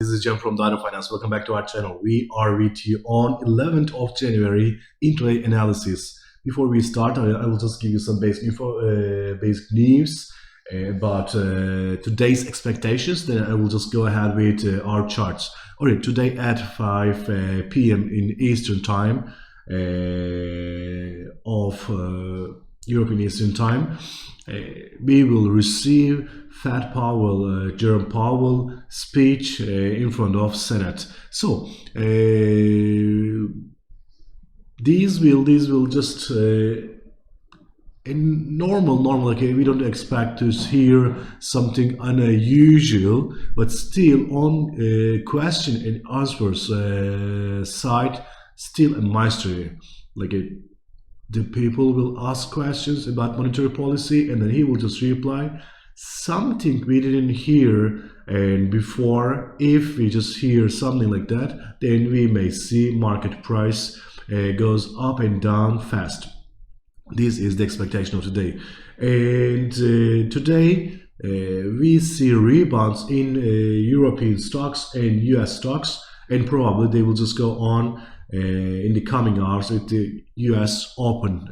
This is Jem from Data Finance. Welcome back to our channel. We are with you on 11th of January intraday analysis. Before we start, I will just give you some basic news about today's expectations. Then I will just go ahead with our charts. Alright, today at 5 p.m. in Eastern Time of European Eastern Time, we will receive Fed Powell, Jerome Powell speech in front of Senate. So these will just in normal. Okay, we don't expect to hear something unusual, but still on question and answers side, still a mystery. The people will ask questions about monetary policy, and then he will just reply something we didn't hear and before. If we just hear something like that, then we may see market price goes up and down fast. This is the expectation of today. And today we see rebounds in European stocks and US stocks, and probably they will just go on in the coming hours with the US open.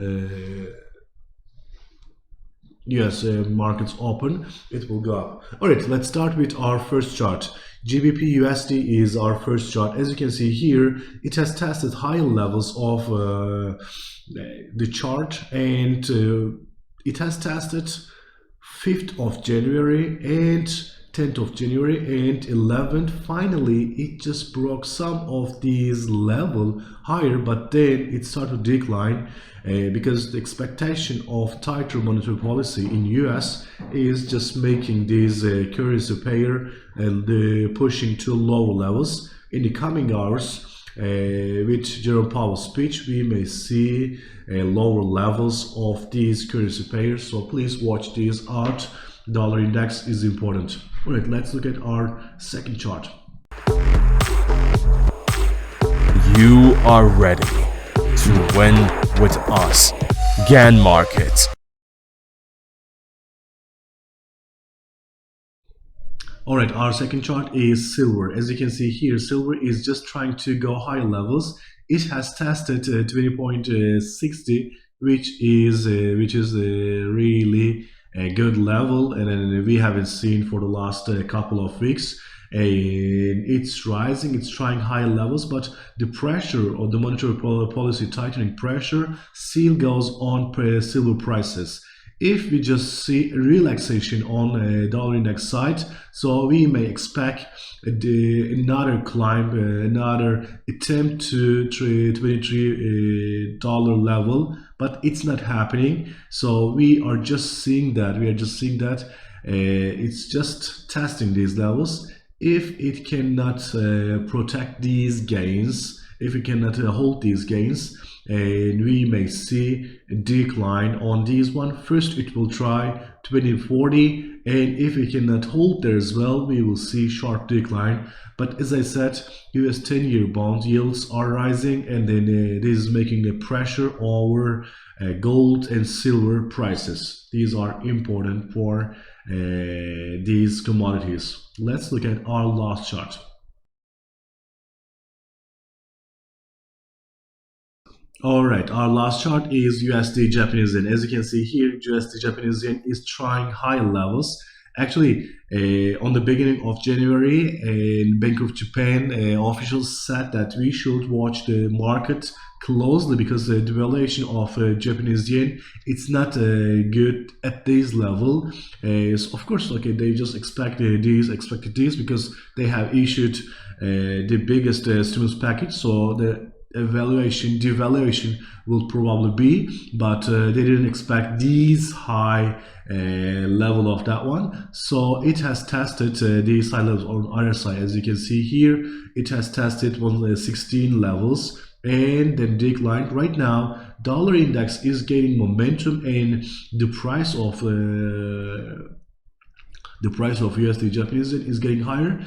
US markets open, it will go up. All right, let's start with our first chart. GBP USD is our first chart. As you can see here, it has tested higher levels of the chart, and it has tested 5th of January and 10th of January and 11th. Finally, it just broke some of these level higher, but then it started to decline because the expectation of tighter monetary policy in US is just making these currency pair and pushing to lower levels. In the coming hours, with Jerome Powell's speech, we may see lower levels of these currency pairs, so please watch these out. Dollar index is important. All right, let's look at our second chart. You are ready to win with us, GAN Markets. All right, our second chart is silver. As you can see here, silver is just trying to go higher levels. It has tested 20.60, which is really a good level, and we haven't seen for the last couple of weeks. It's rising, it's trying higher levels, but the pressure or the monetary policy tightening pressure still goes on silver prices. If we just see a relaxation on dollar index side, so we may expect another climb, another attempt to $23 level, but it's not happening. So we are just seeing that. It's just testing these levels. If it cannot protect these gains, if it cannot hold these gains, and we may see a decline on these one. First it will try 2040, and if it cannot hold there as well, we will see sharp decline. But as I said, US 10-year bond yields are rising, and then this is making a pressure over gold and silver prices. These are important for these commodities. Let's look at our last chart. All right, our last chart is USD Japanese yen. As you can see here, USD Japanese yen is trying high levels. Actually, on the beginning of January, Bank of Japan officials said that we should watch the market closely because the devaluation of Japanese yen, it's not good at this level. So of course, okay, they just expected these because they have issued the biggest stimulus package. So the devaluation will probably be, but they didn't expect these high level of that one. So it has tested these high levels on either side. As you can see here, it has tested 116 levels and then declined. Right now, dollar index is gaining momentum, and the price of USD Japanese yen is getting higher.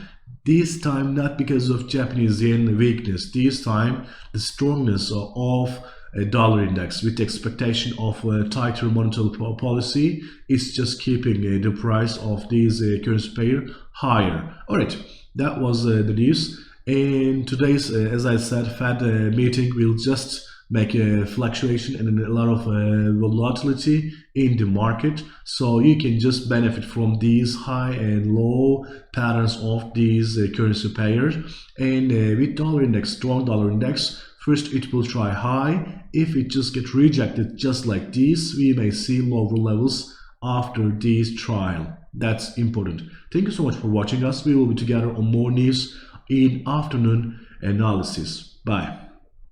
This time not because of Japanese yen weakness. This time the strongness of a dollar index with the expectation of tighter monetary policy is just keeping the price of these currency pair higher. All right, That was the news. And today's, as I said, Fed meeting will just make a fluctuation and a lot of volatility in the market. So you can just benefit from these high and low patterns of these currency pairs. And with dollar index, strong dollar index, first it will try high. If it just get rejected just like this, we may see lower levels after this trial. That's important. Thank you so much for watching us. We will be together on more news in afternoon analysis. Bye.